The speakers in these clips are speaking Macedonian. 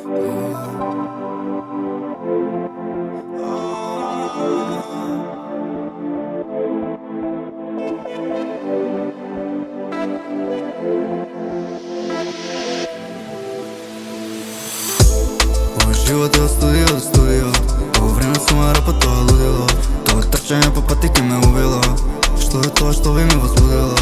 Живот е од студио до студио. Ово време сума рапа, тоа лудило. Тоа трчање по патики ме убило. Што е тоа што би ме возбудило?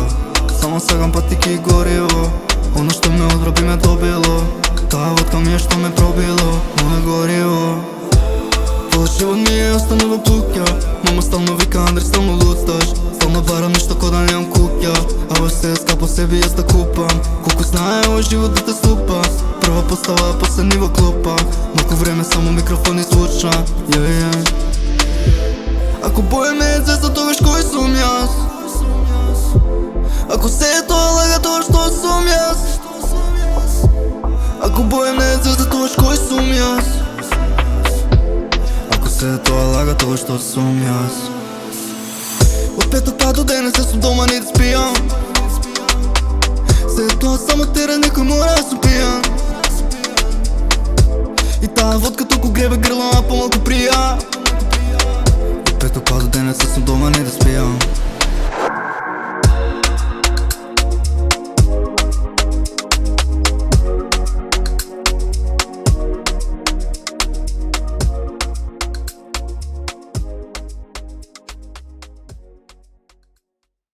Само сагам патики и гориво. Оно што ме одбра би ме добило. Таа водка ми е што ме пробило. Моје гориво. Целиот живот ми е останал во плуќа. Мама стално вика Андре, стално луд сташ. Стално барам нешто ко да немам куќа. А во се скапо себе јас да купам. Колку знае овој живот да те ступа. Прва постава, после ниво клопа. Малку време само микрофон и звуча. Ако боја ме е звезда, тогаш кој сум јас? Ако се е тоа лага, тоа што сум јас? Ако боја ме е звезда, тогаш кој сум јас? Ако се е тоа лага, тоа што сум јас? Од петок па до денес се сум дома, ни да спијам. Се е тоа само терен, некој мора да сум пијан. И таа водка толку гребе грло, а помалку прија. Од петок па до денес се сум дома, ни да спијам.